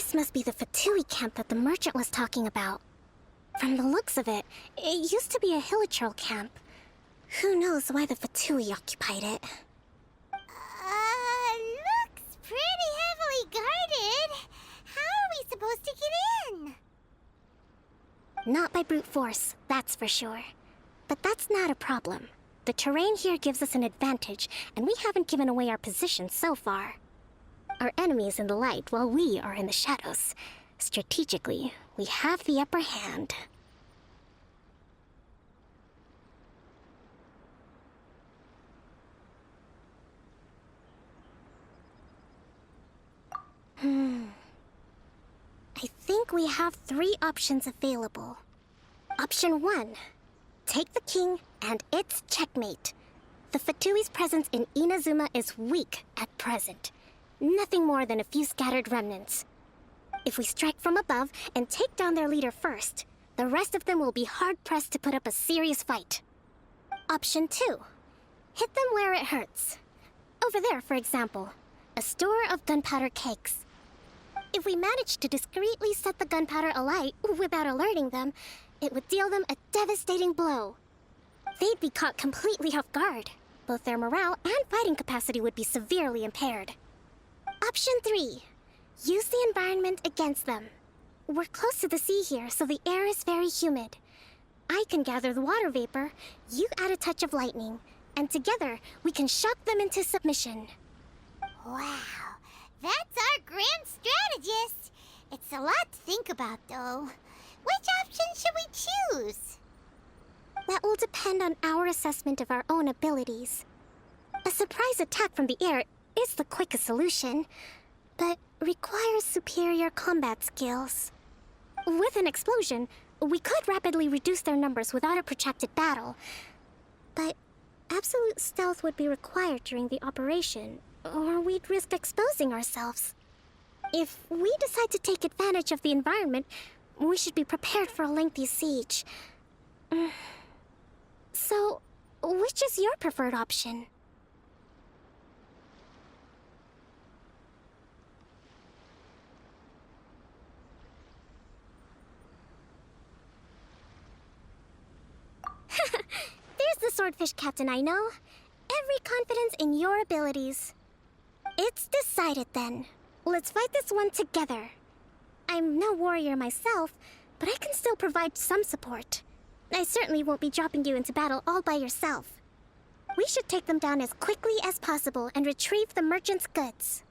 This must be the Fatui camp that the merchant was talking about. From the looks of it, it used to be a Hilichurl camp. Who knows why the Fatui occupied it? Looks pretty heavily guarded. How are we supposed to get in? Not by brute force, that's for sure. But that's not a problem. The terrain here gives us an advantage, and we haven't given away our position so far. Our enemy is in the light, while we are in the shadows. Strategically, we have the upper hand. I think we have 3 options available. Option 1. Take the king, and it's checkmate. The Fatui's presence in Inazuma is weak at present. Nothing more than a few scattered remnants. If we strike from above and take down their leader first, the rest of them will be hard-pressed to put up a serious fight. Option 2. Hit them where it hurts. Over there, for example, a store of gunpowder cakes. If we manage to discreetly set the gunpowder alight without alerting them, it would deal them a devastating blow. They'd be caught completely off guard. Both their morale and fighting capacity would be severely impaired. Option 3. Use the environment against them. We're close to the sea here, so the air is very humid. I can gather the water vapor, you add a touch of lightning, and together we can shock them into submission. Wow, that's our grand strategist. It's a lot to think about, though. Which option should we choose? That will depend on our assessment of our own abilities. A surprise attack from the air is the quickest solution, but requires superior combat skills. With an explosion, we could rapidly reduce their numbers without a protracted battle, but absolute stealth would be required during the operation, or we'd risk exposing ourselves. If we decide to take advantage of the environment, we should be prepared for a lengthy siege. So, which is your preferred option? There's the swordfish captain I know. Every confidence in your abilities. It's decided then. Let's fight this one together. I'm no warrior myself, but I can still provide some support. I certainly won't be dropping you into battle all by yourself. We should take them down as quickly as possible and retrieve the merchant's goods.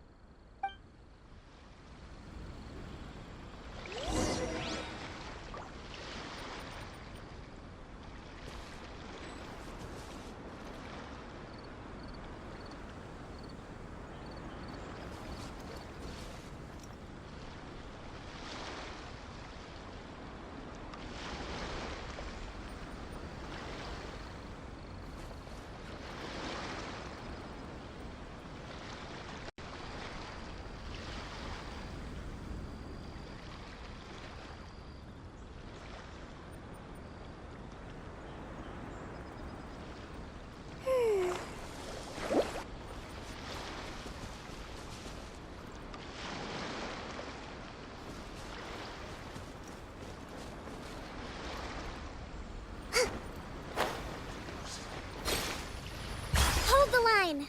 Hold the line!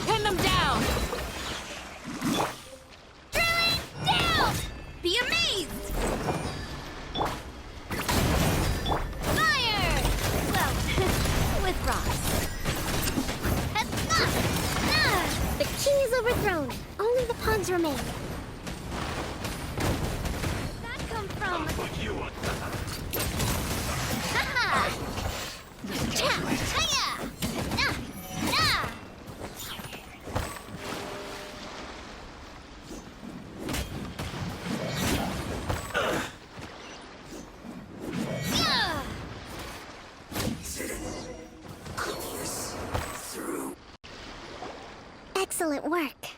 Pin them down! Throwing down! Be amazed! Fire! Well, with rocks. The king is overthrown. Only the pawns remain. That come from... Excellent work.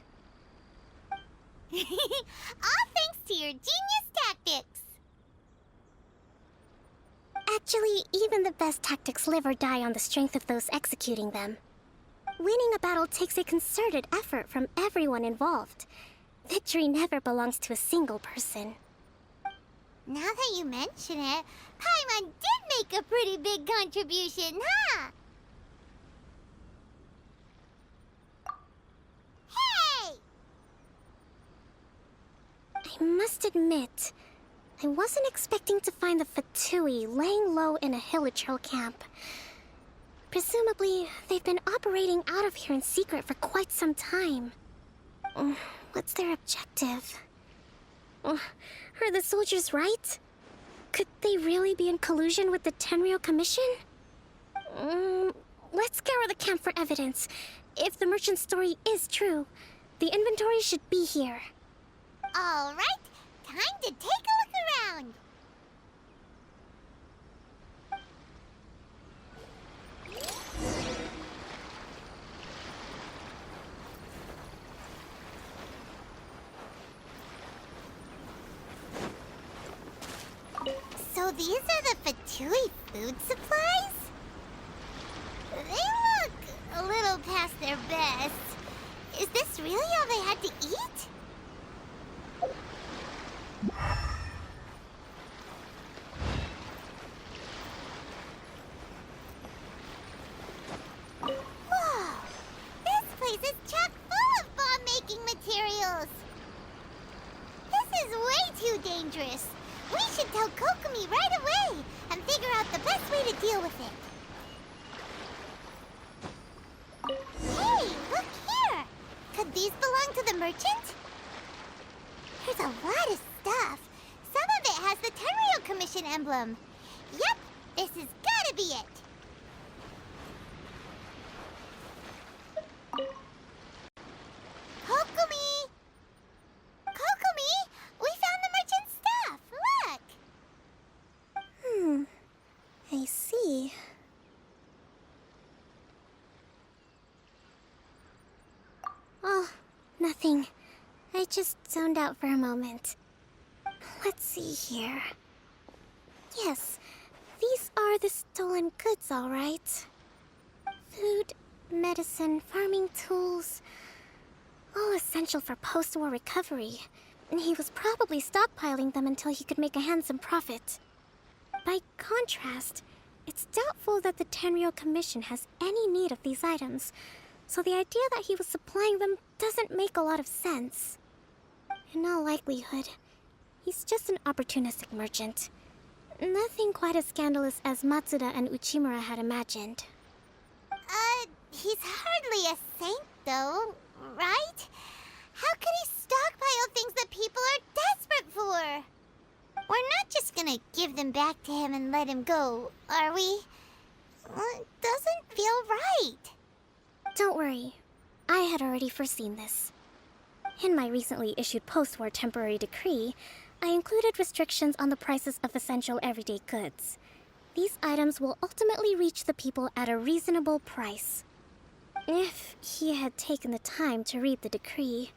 All thanks to your genius tactics. Actually, even the best tactics live or die on the strength of those executing them. Winning a battle takes a concerted effort from everyone involved. Victory never belongs to a single person. Now that you mention it, Paimon did make a pretty big contribution, huh? Hey! I must admit, I wasn't expecting to find the Fatui laying low in a Hilichurl camp. Presumably, they've been operating out of here in secret for quite some time. What's their objective? Are the soldiers right? Could they really be in collusion with the Tenryou Commission? Let's scour the camp for evidence. If the merchant's story is true, the inventory should be here. All right, time to take a look around. So these are the Fatui food supplies? They look a little past their best. Is this really all they had to eat? Whoa! This place is chock full of bomb-making materials! This is way too dangerous! We should tell Kokomi right away and figure out the best way to deal with it. Hey, look here! Could these belong to the merchant? There's a lot of stuff. Some of it has the Tenryou Commission emblem. Yep, this has gotta be it. Kokomi! Kokomi! We found the merchant's stuff! Look! I see. Oh, nothing. I just zoned out for a moment. Let's see here. Yes, these are the stolen goods, all right. Food, medicine, farming tools. All essential for post-war recovery. He was probably stockpiling them until he could make a handsome profit. By contrast, it's doubtful that the Tenryou Commission has any need of these items, so the idea that he was supplying them doesn't make a lot of sense. In all likelihood, he's just an opportunistic merchant. Nothing quite as scandalous as Matsuda and Uchimura had imagined. He's hardly a saint, though, right? How could he stockpile things that people are desperate for? We're not just gonna give them back to him and let him go, are we? It doesn't feel right. Don't worry, I had already foreseen this. In my recently issued post-war temporary decree, I included restrictions on the prices of essential everyday goods. These items will ultimately reach the people at a reasonable price. If he had taken the time to read the decree,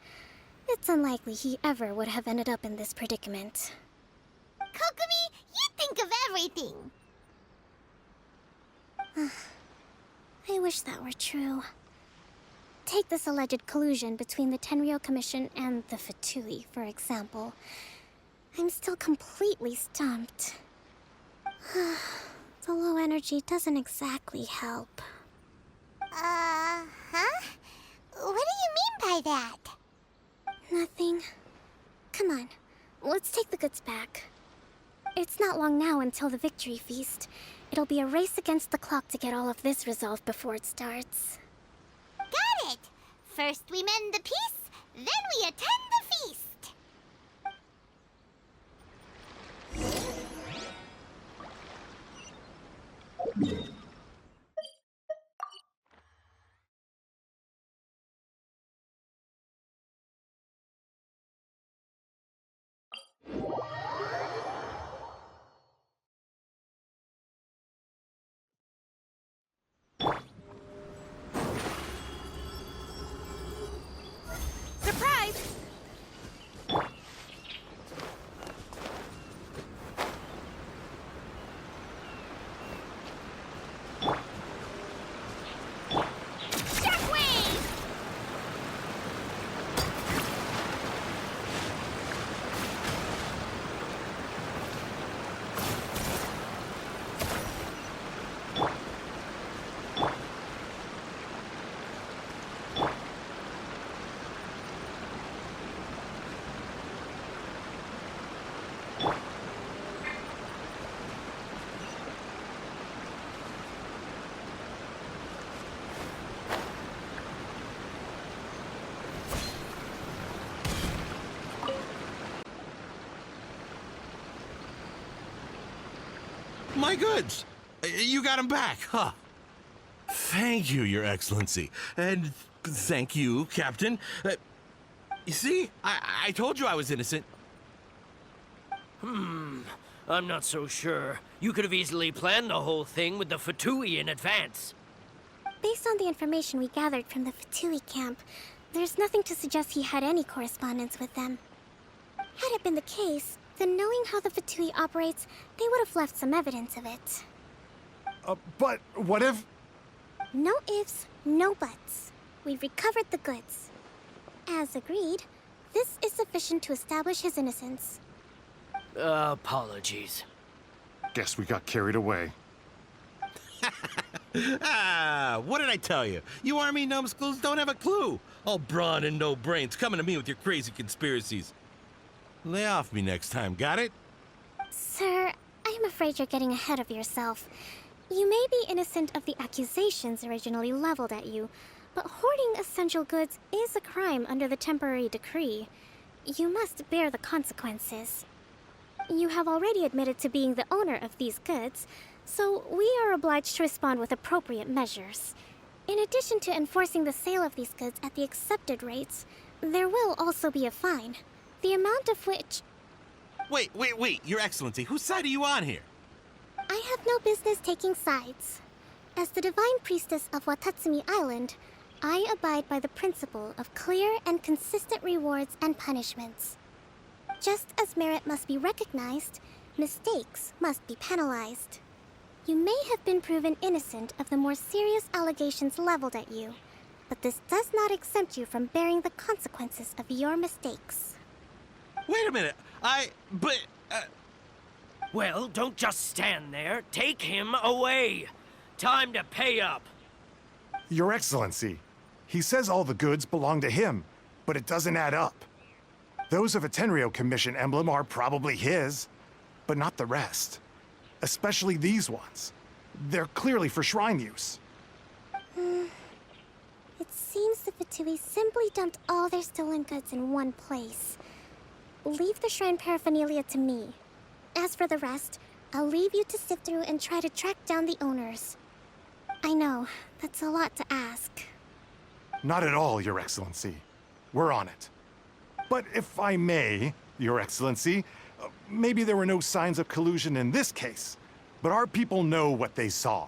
it's unlikely he ever would have ended up in this predicament. Kokomi, you think of everything! I wish that were true. Take this alleged collusion between the Tenryou Commission and the Fatui, for example. I'm still completely stumped. The low energy doesn't exactly help. Huh? What do you mean by that? Nothing. Come on, let's take the goods back. It's not long now until the victory feast. It'll be a race against the clock to get all of this resolved before it starts. Got it! First we mend the peace, then we attend the feast! Surprise! My goods! You got them back, huh? Thank you, Your Excellency. And thank you, Captain. You see? I told you I was innocent. I'm not so sure. You could have easily planned the whole thing with the Fatui in advance. Based on the information we gathered from the Fatui camp, there's nothing to suggest he had any correspondence with them. Had it been the case, then knowing how the Fatui operates, they would have left some evidence of it. But what if... No ifs, no buts. We've recovered the goods. As agreed, this is sufficient to establish his innocence. Apologies. Guess we got carried away. What did I tell you? You army numbskulls don't have a clue. All brawn and no brains coming to me with your crazy conspiracies. Lay off me next time, got it? Sir, I'm afraid you're getting ahead of yourself. You may be innocent of the accusations originally leveled at you, but hoarding essential goods is a crime under the temporary decree. You must bear the consequences. You have already admitted to being the owner of these goods, so we are obliged to respond with appropriate measures. In addition to enforcing the sale of these goods at the accepted rates, there will also be a fine, the amount of which... Wait, Your Excellency, whose side are you on here? I have no business taking sides. As the Divine Priestess of Watatsumi Island, I abide by the principle of clear and consistent rewards and punishments. Just as merit must be recognized, mistakes must be penalized. You may have been proven innocent of the more serious allegations leveled at you, but this does not exempt you from bearing the consequences of your mistakes. Wait a minute, Well, don't just stand there. Take him away. Time to pay up. Your Excellency, he says all the goods belong to him, but it doesn't add up. Those of a Tenryo Commission emblem are probably his, but not the rest. Especially these ones. They're clearly for shrine use. It seems the Fatui simply dumped all their stolen goods in one place. Leave the shrine paraphernalia to me. As for the rest, I'll leave you to sift through and try to track down the owners. I know, that's a lot to ask. Not at all, Your Excellency. We're on it. But if I may, Your Excellency, maybe there were no signs of collusion in this case, but our people know what they saw.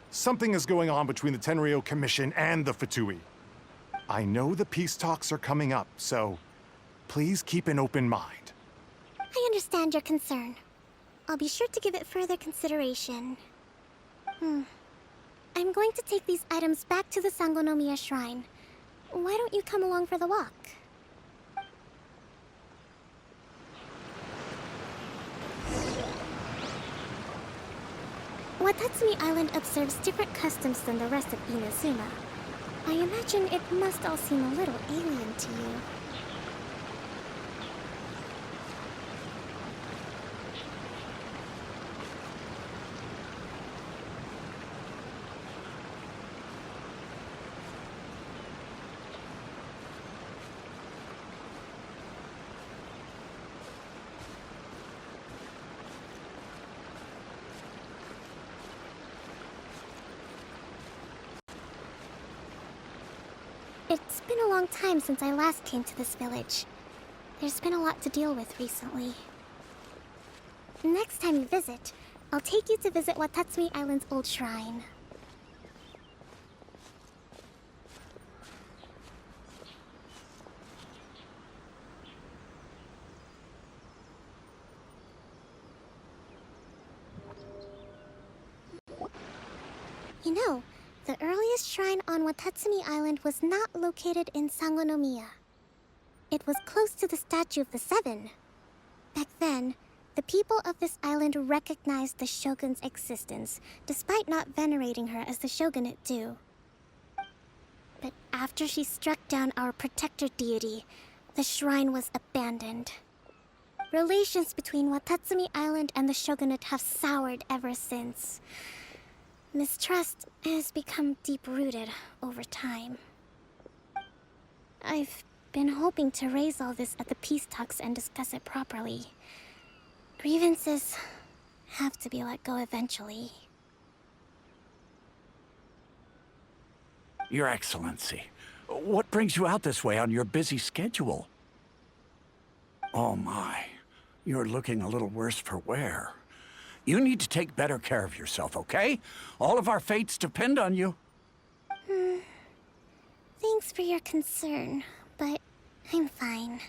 Something is going on between the Tenryo Commission and the Fatui. I know the peace talks are coming up, so please keep an open mind. I understand your concern. I'll be sure to give it further consideration. I'm going to take these items back to the Sangonomiya Shrine. Why don't you come along for the walk? Watatsumi Island observes different customs than the rest of Inazuma. I imagine it must all seem a little alien to you. It's been a long time since I last came to this village. There's been a lot to deal with recently. Next time you visit, I'll take you to visit Watatsumi Island's old shrine. You know, the earliest shrine on Watatsumi Island was not located in Sangonomiya. It was close to the Statue of the Seven. Back then, the people of this island recognized the shogun's existence, despite not venerating her as the shogunate do. But after she struck down our protector deity, the shrine was abandoned. Relations between Watatsumi Island and the shogunate have soured ever since. Mistrust has become deep-rooted over time. I've been hoping to raise all this at the peace talks and discuss it properly. Grievances have to be let go eventually. Your Excellency, what brings you out this way on your busy schedule? Oh my, you're looking a little worse for wear. You need to take better care of yourself, okay? All of our fates depend on you. Thanks for your concern, but I'm fine.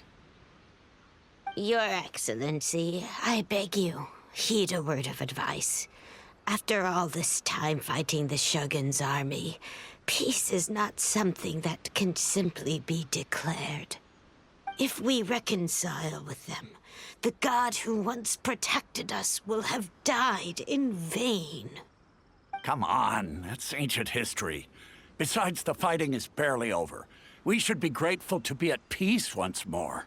Your Excellency, I beg you, heed a word of advice. After all this time fighting the Shogun's army, peace is not something that can simply be declared. If we reconcile with them, the god who once protected us will have died in vain. Come on, that's ancient history. Besides, the fighting is barely over. We should be grateful to be at peace once more.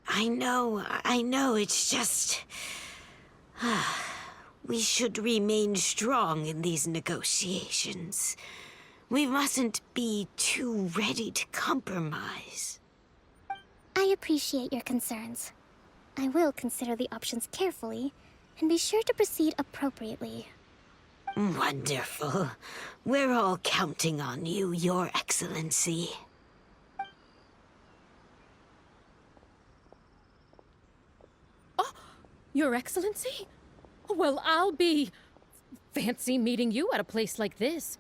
I know, it's just... we should remain strong in these negotiations. We mustn't be too ready to compromise. I appreciate your concerns. I will consider the options carefully and be sure to proceed appropriately. Wonderful. We're all counting on you, Your Excellency. Your Excellency? Well, I'll be... fancy meeting you at a place like this.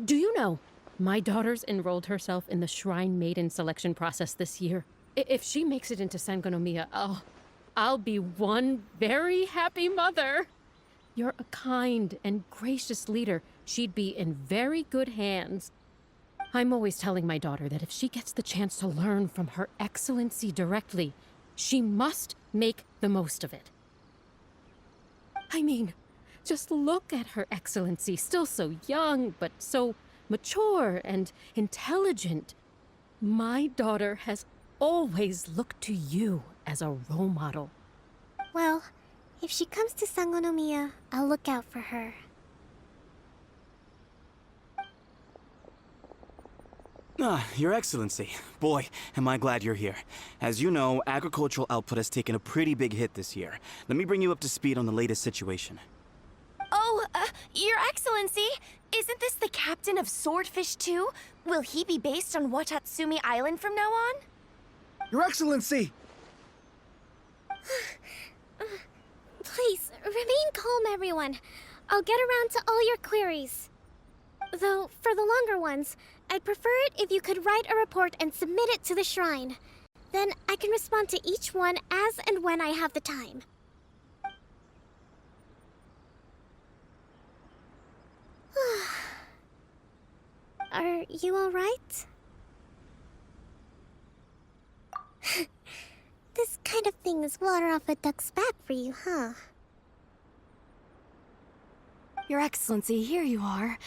Do you know, my daughter's enrolled herself in the Shrine Maiden selection process this year. If she makes it into Sangonomiya, I'll be one very happy mother. You're a kind and gracious leader. She'd be in very good hands. I'm always telling my daughter that if she gets the chance to learn from Her Excellency directly, she must make the most of it. I mean, just look at Her Excellency, still so young, but so mature and intelligent. My daughter has always looked to you as a role model. Well, if she comes to Sangonomiya, I'll look out for her. Your Excellency. Boy, am I glad you're here. As you know, agricultural output has taken a pretty big hit this year. Let me bring you up to speed on the latest situation. Oh, Your Excellency, isn't this the captain of Swordfish 2? Will he be based on Watatsumi Island from now on? Your Excellency! Please, remain calm, everyone. I'll get around to all your queries. Though, for the longer ones, I'd prefer it if you could write a report and submit it to the shrine. Then I can respond to each one as and when I have the time. Are you all right? This kind of thing is water off a duck's back for you, huh? Your Excellency, here you are.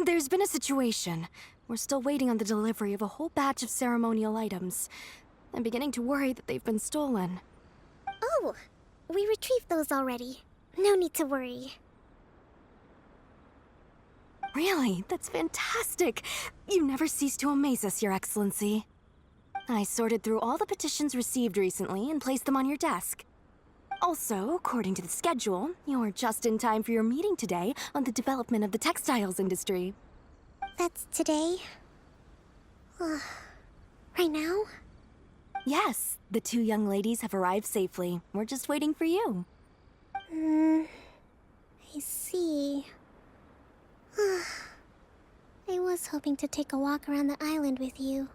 There's been a situation. We're still waiting on the delivery of a whole batch of ceremonial items. I'm beginning to worry that they've been stolen. Oh, we retrieved those already. No need to worry. Really? That's fantastic. You never cease to amaze us, Your Excellency. I sorted through all the petitions received recently and placed them on your desk. Also, according to the schedule, you're just in time for your meeting today on the development of the textiles industry. That's today? Right now? Yes, the two young ladies have arrived safely. We're just waiting for you. I see. I was hoping to take a walk around the island with you,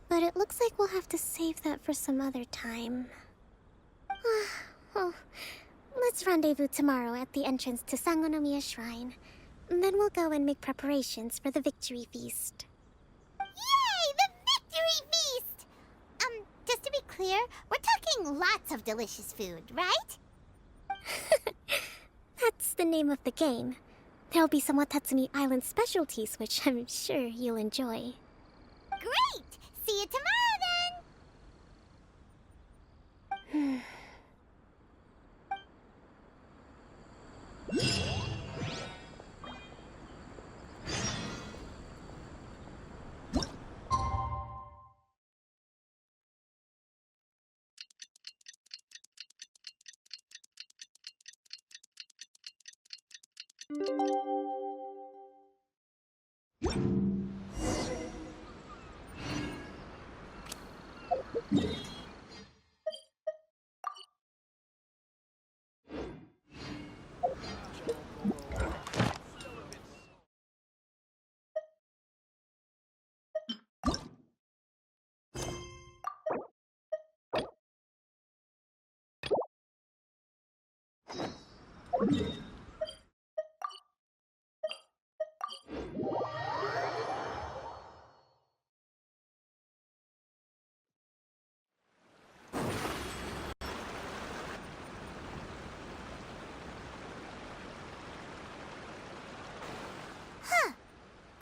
but it looks like we'll have to save that for some other time. Well, let's rendezvous tomorrow at the entrance to Sangonomiya Shrine. Then we'll go and make preparations for the victory feast. Yay! The victory feast! Just to be clear, we're talking lots of delicious food, right? That's the name of the game. There'll be some Watatsumi Island specialties, which I'm sure you'll enjoy. Great! See you tomorrow, then!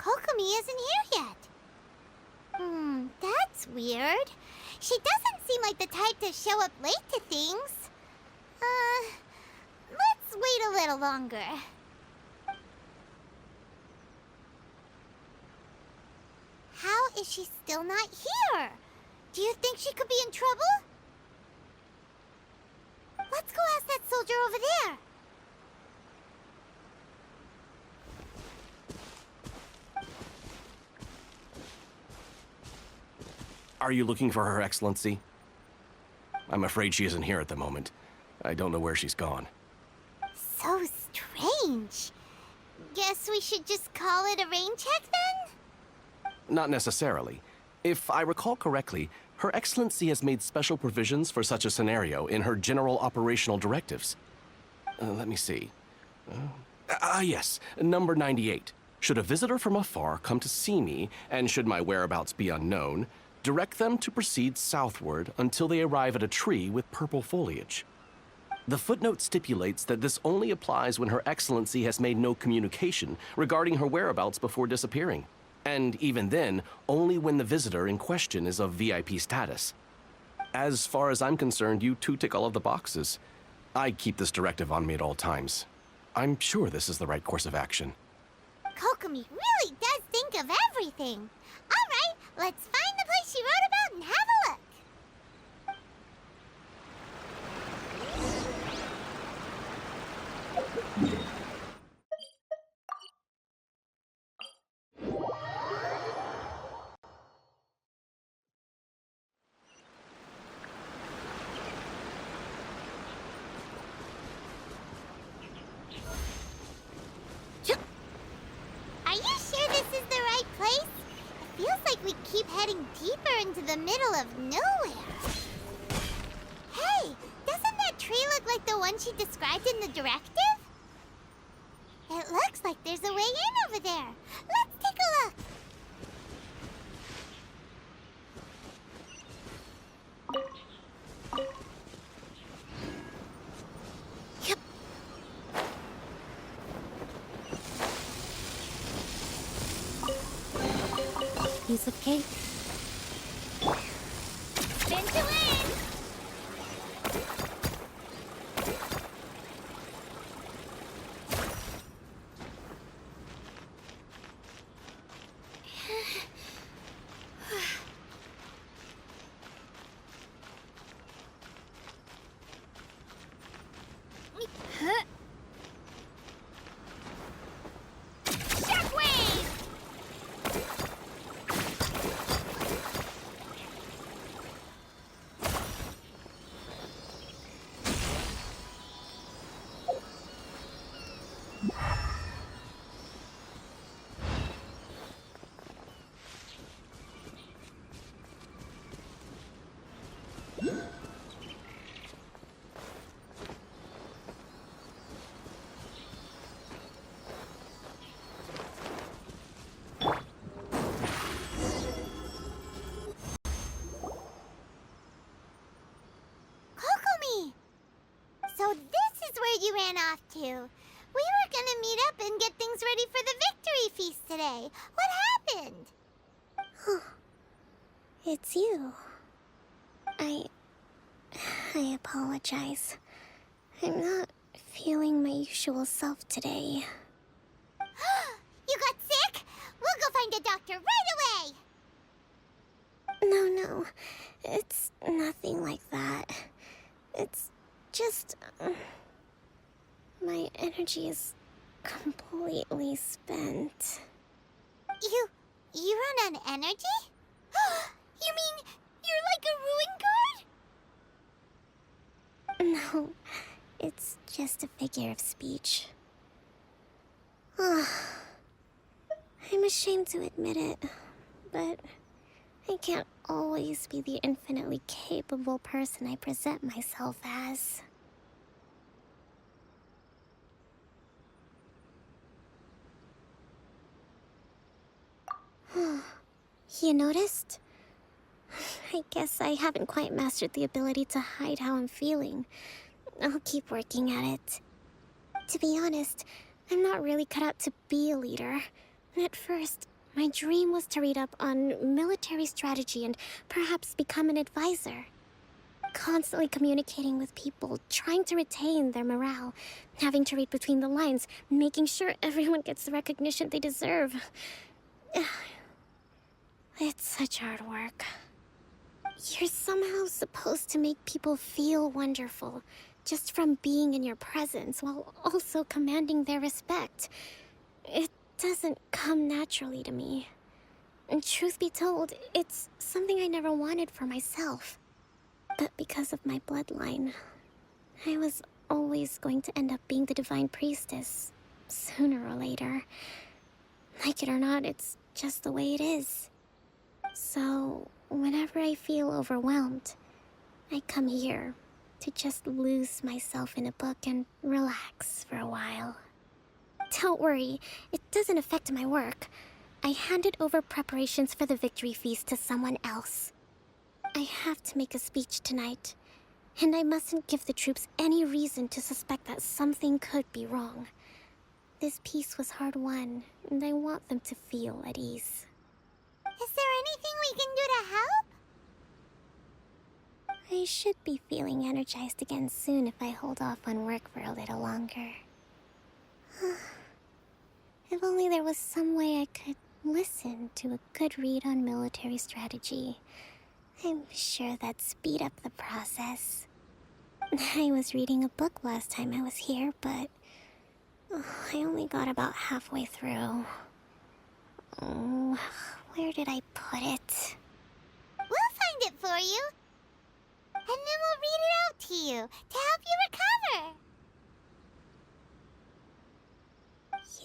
Kokomi isn't here yet. That's weird. She doesn't seem like the type to show up late to things. Let's wait a little longer. How is she still not here? Do you think she could be in trouble? Let's go ask that soldier over there. Are you looking for Her Excellency? I'm afraid she isn't here at the moment. I don't know where she's gone. So strange. Guess we should just call it a rain check then? Not necessarily. If I recall correctly, Her Excellency has made special provisions for such a scenario in her general operational directives. Let me see. Yes, number 98. Should a visitor from afar come to see me, and should my whereabouts be unknown, direct them to proceed southward until they arrive at a tree with purple foliage. The footnote stipulates that this only applies when Her Excellency has made no communication regarding her whereabouts before disappearing, and even then, only when the visitor in question is of VIP status. As far as I'm concerned, you two tick all of the boxes. I keep this directive on me at all times. I'm sure this is the right course of action. Kokomi really does think of everything. All right, let's find the place she wrote about and have a look. Are you sure this is the right place? It feels like we keep heading deeper into the middle of nowhere. Hey, doesn't that tree look like the one she described in the directive? It looks like there's a way in over there. Let's take a look. Yep. Piece of cake. Spin to win! Shockwave! Kokomi! So this is where you ran off to. We were gonna meet up and get things ready for the victory feast today. What happened? It's you. I apologize. I'm not feeling my usual self today. You got sick? We'll go find a doctor right away! No, it's nothing like that. It's just... my energy is completely spent. You run on energy? You mean you're like a ruin guard? No, it's just a figure of speech. I'm ashamed to admit it, but I can't always be the infinitely capable person I present myself as. You noticed? I guess I haven't quite mastered the ability to hide how I'm feeling. I'll keep working at it. To be honest, I'm not really cut out to be a leader. At first, my dream was to read up on military strategy and perhaps become an advisor. Constantly communicating with people, trying to retain their morale, having to read between the lines, making sure everyone gets the recognition they deserve. It's such hard work. You're somehow supposed to make people feel wonderful, just from being in your presence, while also commanding their respect. It doesn't come naturally to me. And truth be told, it's something I never wanted for myself. But because of my bloodline, I was always going to end up being the divine priestess, sooner or later. Like it or not, it's just the way it is. So, whenever I feel overwhelmed, I come here to just lose myself in a book and relax for a while. Don't worry, it doesn't affect my work. I handed over preparations for the victory feast to someone else. I have to make a speech tonight, and I mustn't give the troops any reason to suspect that something could be wrong. This peace was hard-won, and I want them to feel at ease. Is there anything we can do to help? I should be feeling energized again soon if I hold off on work for a little longer. If only there was some way I could listen to a good read on military strategy. I'm sure that'd speed up the process. I was reading a book last time I was here, but I only got about halfway through. Oh, where did I put it? We'll find it for you. And then we'll read it out to you to help you recover.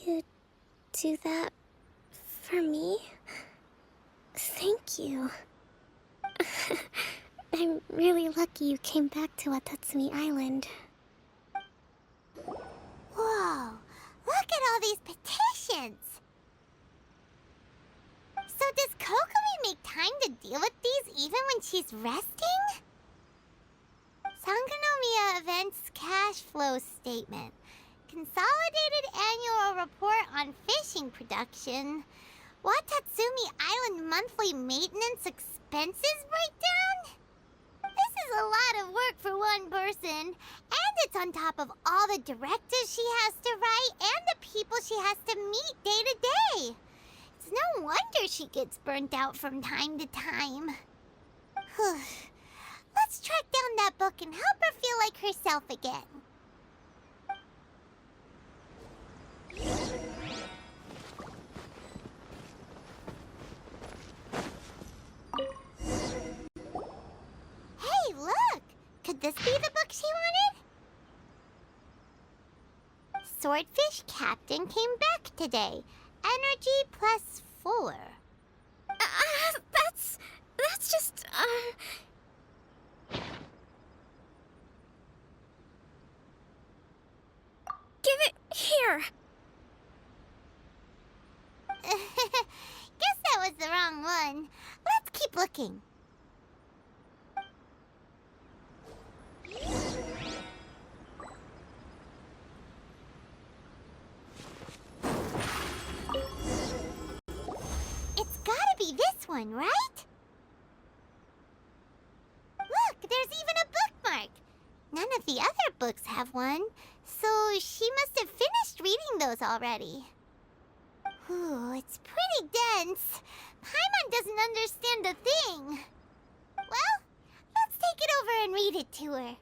You do that for me? Thank you. I'm really lucky you came back to Watatsumi Island. Whoa, look at all these petitions. So does Kokumi make time to deal with these even when she's resting? Sangonomiya Events Cash Flow Statement. Consolidated Annual Report on Fishing Production. Watatsumi Island Monthly Maintenance Expenses Breakdown? This is a lot of work for one person. And it's on top of all the directives she has to write and the people she has to meet day to day. It's no wonder she gets burnt out from time to time. Let's track down that book and help her feel like herself again. Hey, look! Could this be the book she wanted? Swordfish Captain came back today. Energy +4. That's just, Give it here! Guess that was the wrong one. Let's keep looking. It's gotta be this one, right? Look, there's even a bookmark. None of the other books have one, so she must have finished reading those already. Ooh, it's pretty dense. Paimon doesn't understand a thing. Well, let's take it over and read it to her.